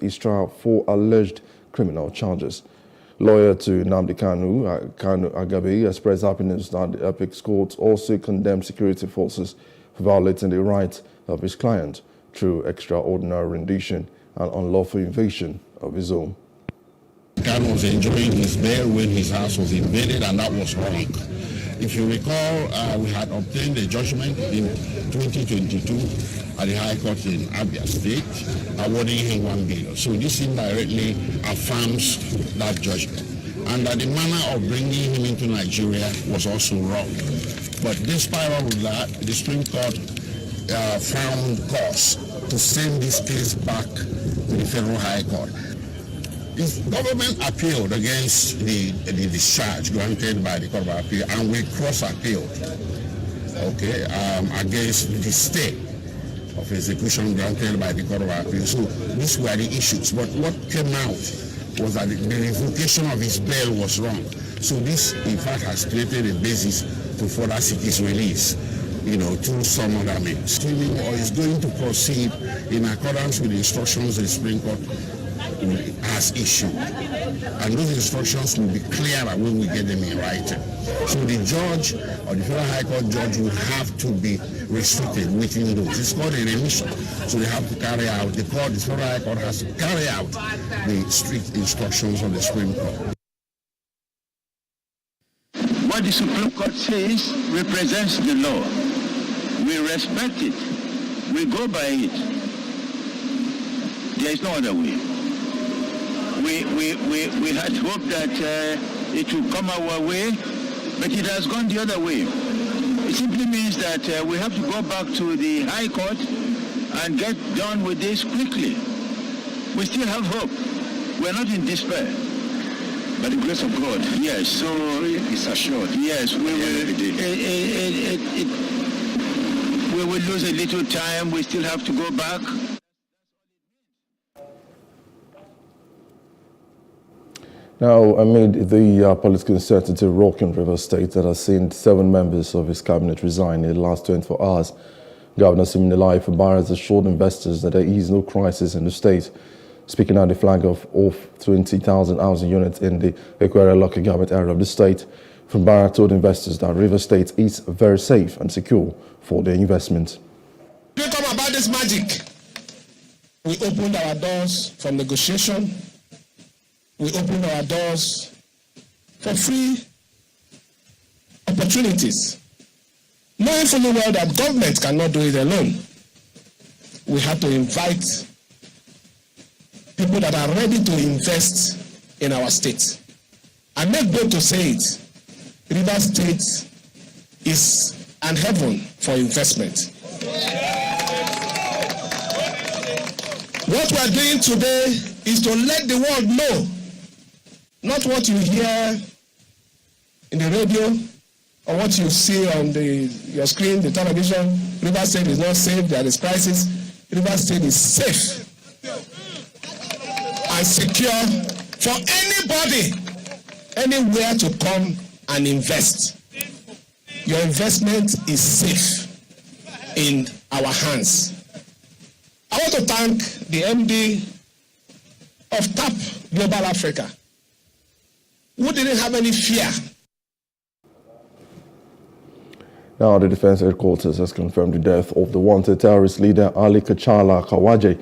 his trial for alleged criminal charges. Lawyer to Nnamdi Kanu Agabe, expressed happiness that the Apex Court also condemned security forces for violating the rights of his client through extraordinary rendition and unlawful invasion of his home. Kanu was enjoying his bail when his house was invaded, and that was wrong. If you recall, we had obtained a judgment in 2022 at the High Court in Abia State, awarding him 1 billion. So this indirectly affirms that judgment. And that the manner of bringing him into Nigeria was also wrong. But despite all of that, the Supreme Court found cause to send this case back to the Federal High Court. The government appealed against the discharge granted by the Court of Appeal, and we cross-appealed, against the stay of execution granted by the Court of Appeal. So these were the issues. But what came out was that the revocation of his bail was wrong. So this, in fact, has created a basis to further seek his release, through some other means. Or is going to proceed in accordance with the instructions of the Supreme Court has issued, and those instructions will be clearer when we get them in writing. So the judge or the Federal High Court judge will have to be restricted within those. It's called a remission, so they have to carry out, the Federal High Court has to carry out the strict instructions of the Supreme Court. What the Supreme Court says represents the law. We respect it. We go by it. There is no other way. We had hoped that it would come our way, but it has gone the other way. It simply means that we have to go back to the High Court and get done with this quickly. We still have hope. We're not in despair. By the grace of God, yes. So it's assured. Yes, we will lose a little time. We still have to go back. Now, amid the political uncertainty rocking River State that has seen 7 members of his cabinet resign in the last 24 hours, Governor Siminalayi Fubara has assured investors that there is no crisis in the state. Speaking at the flag of 20,000 housing units in the Equatorial Local Government area of the state, Fubara told investors that River State is very safe and secure for their investment. We talk about this magic. We opened our doors from negotiation. We open our doors for free opportunities, knowing fully well that government cannot do it alone. We have to invite people that are ready to invest in our state. I make bold to say it, River State is an heaven for investment. What we are doing today is to let the world know, not what you hear in the radio or what you see on your screen, the television. River State is not safe, there is crisis. River State is safe and secure for anybody, anywhere to come and invest. Your investment is safe in our hands. I want to thank the MD of TAP Global Africa, who didn't have any fear. Now, the Defense Headquarters has confirmed the death of the wanted terrorist leader Ali Kachala Kawaje,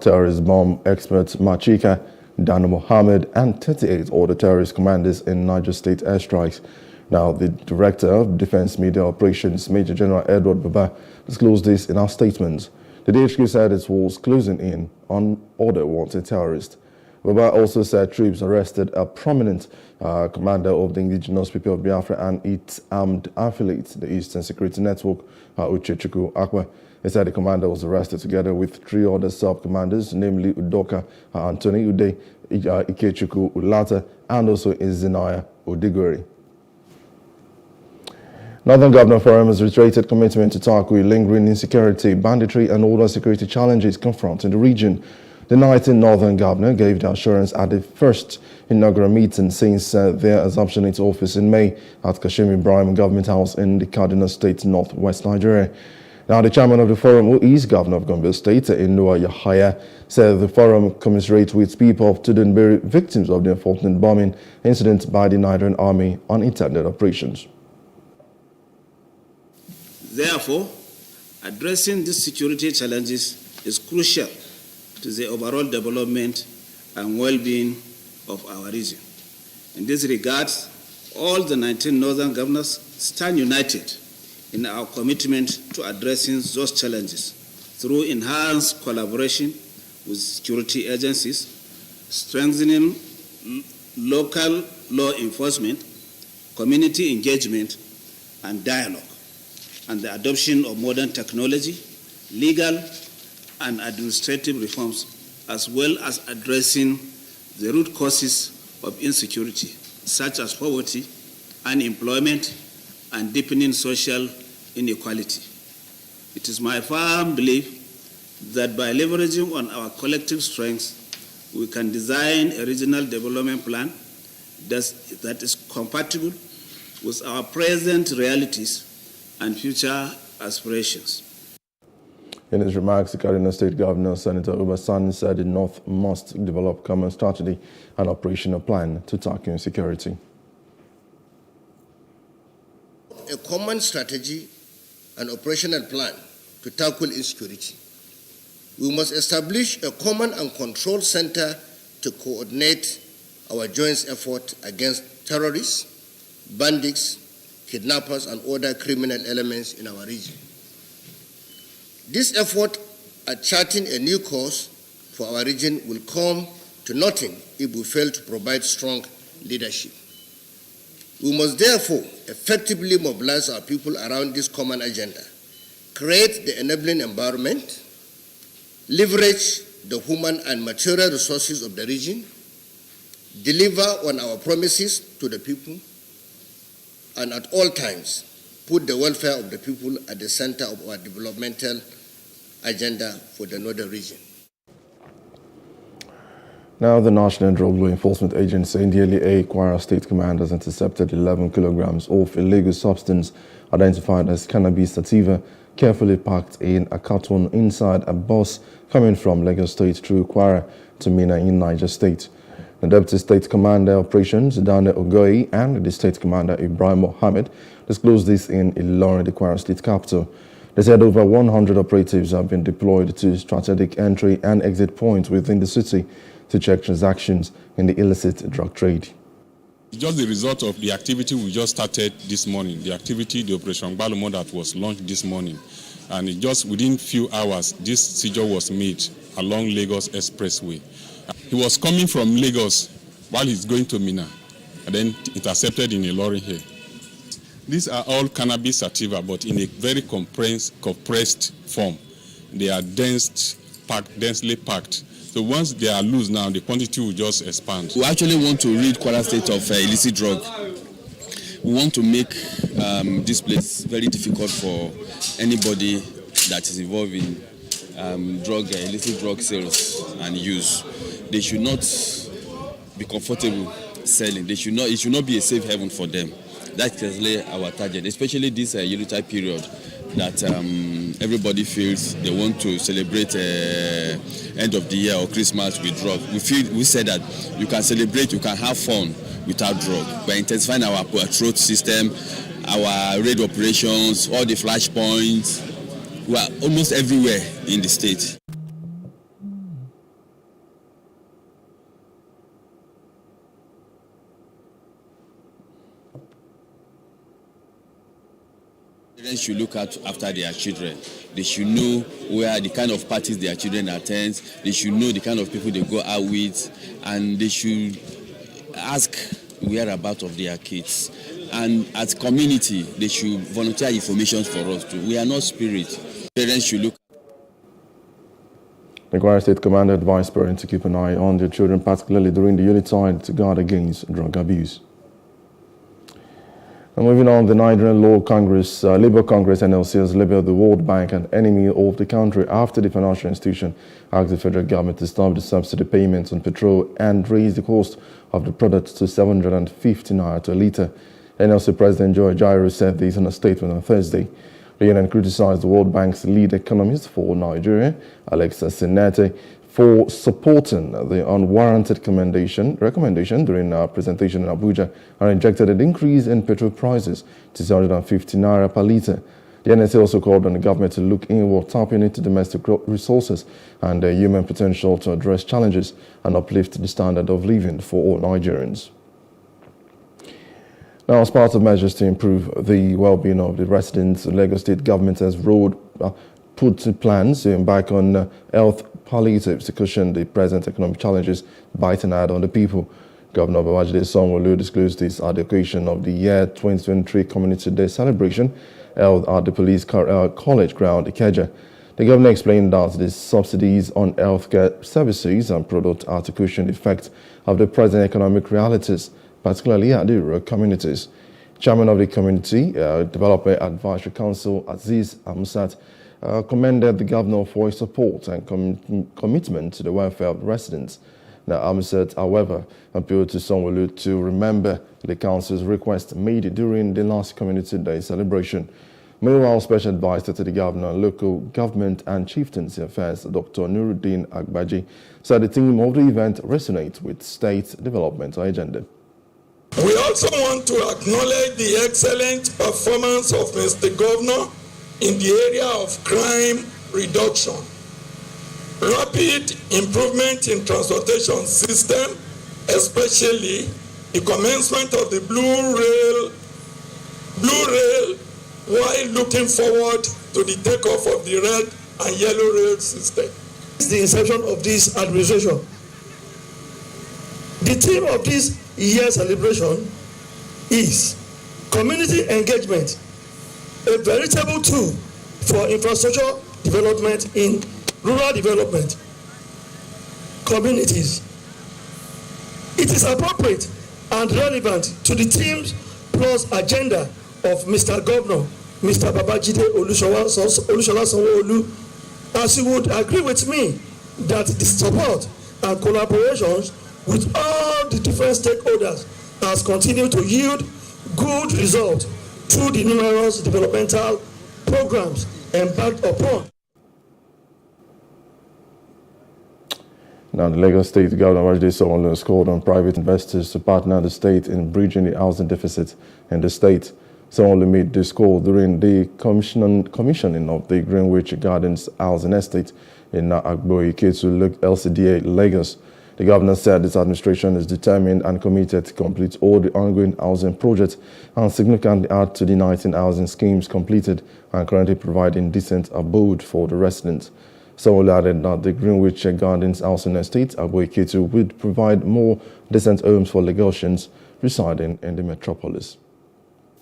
terrorist bomb expert Machika, Dana Mohammed, and 38 other terrorist commanders in Niger State airstrikes. Now, the Director of Defense Media Operations, Major General Edward Baba, disclosed this in our statement. The DHQ said it was closing in on other wanted terrorists. Baba also said troops arrested a prominent commander of the indigenous people of Biafra and its armed affiliate, the Eastern Security Network, Uchechukwu Akwa. He said the commander was arrested together with 3 other sub-commanders, namely Udoka Anthony Ude, Ikechukwu Ulata, and also Izinaya Odigori. Northern Governor Forum has reiterated commitment to tackle lingering insecurity, banditry, and other security challenges confronting the region. The 19th Northern Governor gave the assurance at the first inaugural meeting since their assumption into office in May at Kashim Ibrahim Government House in the Kaduna State, northwest Nigeria. Now, the chairman of the forum, who is governor of Gombe State, Inua Yahaya, said the forum commiserates with people of Tudunbiri, victims of the unfortunate bombing incident by the Nigerian army on intended operations. Therefore, addressing these security challenges is crucial to the overall development and well-being of our region. In this regard, all the 19 northern governors stand united in our commitment to addressing those challenges through enhanced collaboration with security agencies, strengthening local law enforcement, community engagement and dialogue, and the adoption of modern technology, legal and administrative reforms, as well as addressing the root causes of insecurity, such as poverty, unemployment, and deepening social inequality. It is my firm belief that by leveraging on our collective strengths, we can design a regional development plan that is compatible with our present realities and future aspirations. In his remarks, the Kaduna State Governor, Senator Uba Sani, said the North must develop common strategy and operational plan to tackle insecurity. A common strategy and operational plan to tackle insecurity. We must establish a command and control center to coordinate our joint effort against terrorists, bandits, kidnappers, and other criminal elements in our region. This effort at charting a new course for our region will come to nothing if we fail to provide strong leadership. We must therefore effectively mobilize our people around this common agenda, create the enabling environment, leverage the human and material resources of the region, deliver on our promises to the people, and at all times put the welfare of the people at the center of our developmental agenda for the northern region. Now, the National Drug Law Enforcement Agency, NDLEA, Kwara State Command, has intercepted 11 kilograms of illegal substance identified as cannabis sativa, carefully packed in a carton inside a bus coming from Lagos State through Kwara to Minna in Niger State. The Deputy State Commander Operations, Daniel Ogoyi, and the State Commander, Ibrahim Mohammed, disclosed this in Ilorin, the Kwara State capital. They said over 100 operatives have been deployed to strategic entry and exit points within the city to check transactions in the illicit drug trade. It's just the result of the activity we just started this morning, the Operation Balomo that was launched this morning. And just within few hours, this seizure was made along Lagos Expressway. He was coming from Lagos while he's going to Minna, and then intercepted in Ilorin here. These are all cannabis sativa, but in a very compressed form. They are densely packed. So once they are loose now, the quantity will just expand. We actually want to rid Kwara State of illicit drug. We want to make this place very difficult for anybody that is involved in illicit drug sales and use. They should not be comfortable selling. It should not be a safe haven for them. That's really our target, especially this Yuletide period that everybody feels they want to celebrate end of the year or Christmas with drug. We said that you can celebrate, you can have fun without drug. By intensifying our patrol system, our raid operations, all the flashpoints, we are almost everywhere in the state. Parents should look after their children. They should know where the kind of parties their children attend. They should know the kind of people they go out with, and they should ask whereabouts of their kids. And as community, they should volunteer information for us too. We are not spirit. Parents should look. The Kwara State Commander advised parents to keep an eye on their children, particularly during the Yuletide, to guard against drug abuse. And moving on, the Nigerian Labour Congress NLC has labeled the World Bank an enemy of the country after the financial institution asked the federal government to stop the subsidy payments on petrol and raise the cost of the product to 750 naira to a litre. NLC President Joe Ajaero said this in a statement on Thursday. The UN criticized the World Bank's lead economist for Nigeria, Alexa Sinete, for supporting the unwarranted recommendation during a presentation in Abuja and rejected an increase in petrol prices to 750 naira per litre. The NSA also called on the government to look inward, tapping into domestic resources and human potential to address challenges and uplift the standard of living for all Nigerians. Now, as part of measures to improve the well-being of the residents, the Lagos State government has put plans to embark on health palliatives to cushion the present economic challenges biting hard on the people. Governor Babajide Sanwo-Olu disclosed this at the occasion of the year 2023 Community Day celebration held at the Police College ground, Ikeja. The governor explained that the subsidies on healthcare services and products are to cushion the effect of the present economic realities, particularly at the rural communities. Chairman of the Community Development Advisory Council, Aziz Amusat, commended the governor for his support and commitment to the welfare of residents. Now, Amusat, however, appealed to Sanwo-Olu to remember the council's request made during the last Community Day celebration. Meanwhile, Special Advisor to the Governor on Local Government and Chieftaincy Affairs, Dr. Nuruddin Agbaji, said the theme of the event resonates with state development agenda. We also want to acknowledge the excellent performance of Mr. Governor in the area of crime reduction, rapid improvement in transportation system, especially the commencement of the blue rail, while looking forward to the takeoff of the red and yellow rail system. Since the inception of this administration, the theme of this year's celebration is community engagement, a veritable tool for infrastructure development in rural development communities. It is appropriate and relevant to the themes plus agenda of Mr. Governor, Mr. Babajide Olusola Sanwo-Olu, as you would agree with me that the support and collaborations with all the different stakeholders has continued to yield good results through the numerous developmental programs embarked upon. Now, the Lagos State Governor Babajide Sanwo-Olu has called on private investors to partner the state in bridging the housing deficit in the state. Sanwo-Olu made this call during the commissioning of the Greenwich Gardens housing estate in Agbo-Iketu LCDA, Lagos. The governor said this administration is determined and committed to complete all the ongoing housing projects and significantly add to the 19 housing schemes completed and currently providing decent abode for the residents. Sanwo-Olu added that the Greenwich Gardens housing estate, Agbo-Iketu, would provide more decent homes for Lagosians residing in the metropolis.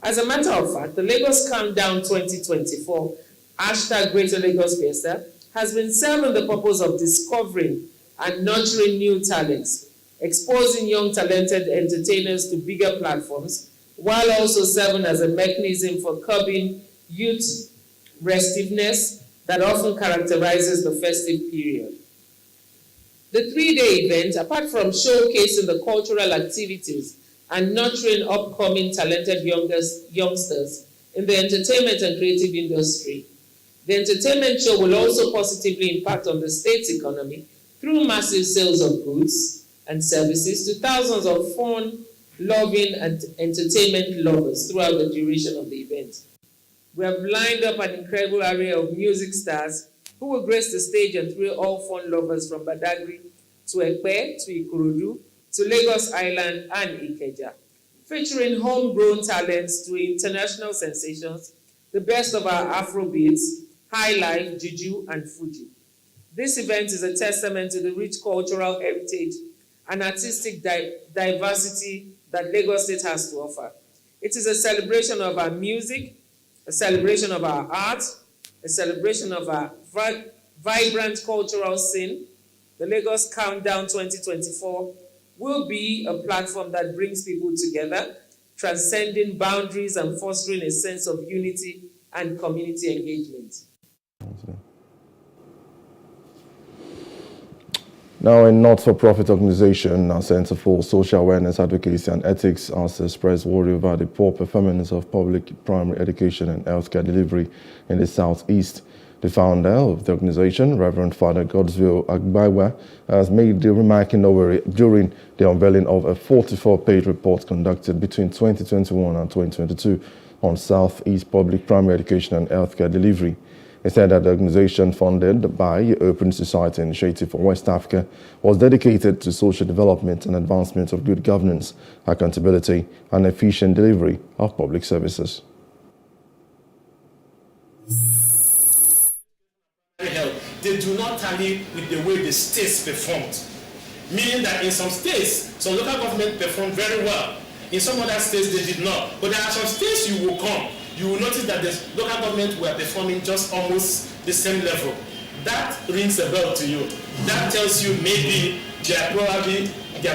As a matter of fact, the Lagos Countdown 2024 # Greater Lagos Fiesta has been serving the purpose of discovering and nurturing new talents, exposing young talented entertainers to bigger platforms, while also serving as a mechanism for curbing youth restiveness that often characterizes the festive period. The three-day event, apart from showcasing the cultural activities and nurturing upcoming talented youngsters in the entertainment and creative industry, the entertainment show will also positively impact on the state's economy through massive sales of goods and services to thousands of fun-loving and entertainment lovers throughout the duration of the event. We have lined up an incredible array of music stars who will grace the stage and thrill all fun lovers from Badagry to Ekpe to Ikorodu to Lagos Island and Ikeja, featuring homegrown talents to international sensations, the best of our Afrobeats, highlife, juju, and Fuji. This event is a testament to the rich cultural heritage and artistic diversity that Lagos State has to offer. It is a celebration of our music, a celebration of our art, a celebration of our vibrant cultural scene. The Lagos Countdown 2024 will be a platform that brings people together, transcending boundaries and fostering a sense of unity and community engagement. Now, a not-for-profit organization, Center for Social Awareness, Advocacy and Ethics, has expressed worry over the poor performance of public primary education and healthcare delivery in the Southeast. The founder of the organization, Reverend Father Godswill Agbaiwa, has made the remark in Owerri during the unveiling of a 44-page report conducted between 2021 and 2022 on Southeast public primary education and healthcare delivery. He said that the organization, funded by Open Society Initiative for West Africa, was dedicated to social development and advancement of good governance, accountability, and efficient delivery of public services. They do not tally with the way the states performed. Meaning that in some states, some local government performed very well. In some other states, they did not. But there are some states you will come, you will notice that the local government were performing just almost the same level. That rings a bell to you. That tells you maybe there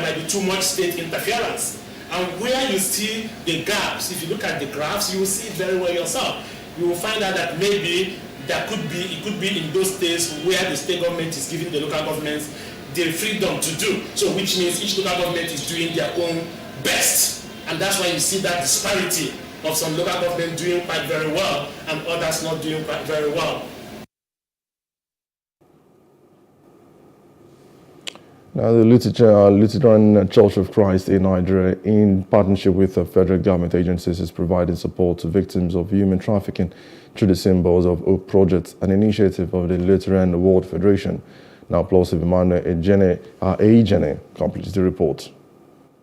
might be too much state interference. And where you see the gaps, if you look at the graphs, you will see it very well yourself. You will find out that maybe it could be in those states where the state government is giving the local governments the freedom to do. So which means each local government is doing their own best. And that's why you see that disparity of some local government doing quite very well and others not doing quite very well. Now, the Lutheran Church of Christ in Nigeria, in partnership with the federal government agencies, is providing support to victims of human trafficking through the Symbols of Hope project, an initiative of the Lutheran World Federation. Now, Plosive Emmanuel Ejene completes the report.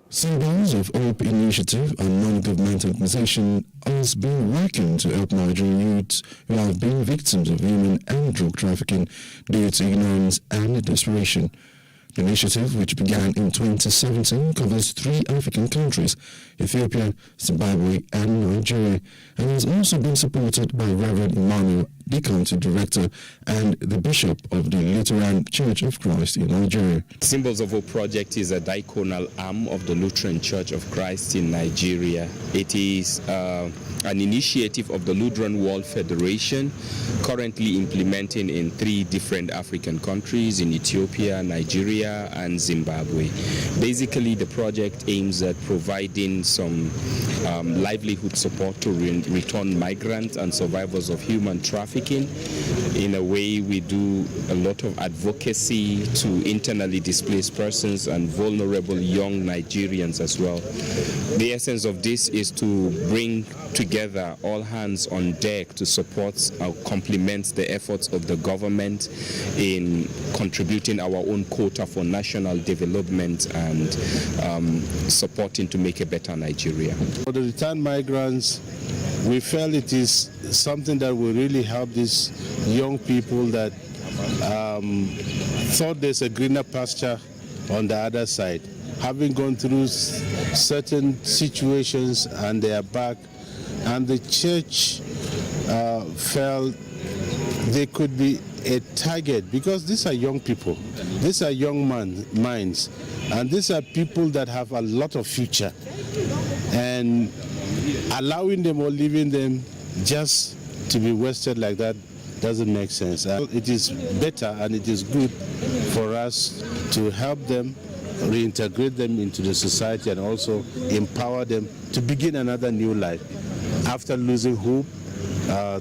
Symbols of Hope Initiative, a non-governmental organization, has been working to help Nigerian youths who have been victims of human and drug trafficking due to ignorance and desperation. The initiative, which began in 2017, covers 3 African countries, Ethiopia, Zimbabwe, and Nigeria, and has also been supported by Reverend Emmanuel, the country director and the bishop of the Lutheran Church of Christ in Nigeria. Symbols of Hope project is a diaconal arm of the Lutheran Church of Christ in Nigeria. It is an initiative of the Lutheran World Federation, currently implementing in 3 different African countries, in Ethiopia, Nigeria, and Zimbabwe. Basically, the project aims at providing some livelihood support to return migrants and survivors of human trafficking. In a way, we do a lot of advocacy to internally displaced persons and vulnerable young Nigerians as well. The essence of this is to bring together all hands on deck to support or complement the efforts of the government in contributing our own quota for national development and supporting to make a better Nigeria. For the returned migrants, we felt it is something that will really help these young people that thought there's a greener pasture on the other side. Having gone through certain situations and they are back, and the church felt they could be a target because these are young people, these are young minds, and these are people that have a lot of future, and allowing them or leaving them just to be wasted like that doesn't make sense. It is better and it is good for us to help them, reintegrate them into the society, and also empower them to begin another new life after losing hope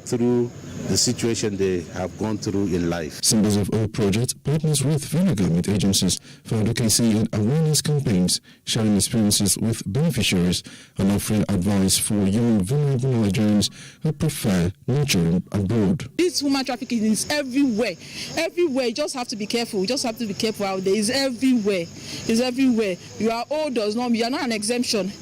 through the situation they have gone through in life. Symbols of Hope project partners with federal government agencies for advocacy and awareness campaigns, sharing experiences with beneficiaries and offering advice for young vulnerable Nigerians who prefer nurturing abroad. This human trafficking is everywhere. Everywhere. You just have to be careful. You just have to be careful out there. It's everywhere. It's everywhere. You are old or not, you are not an exemption.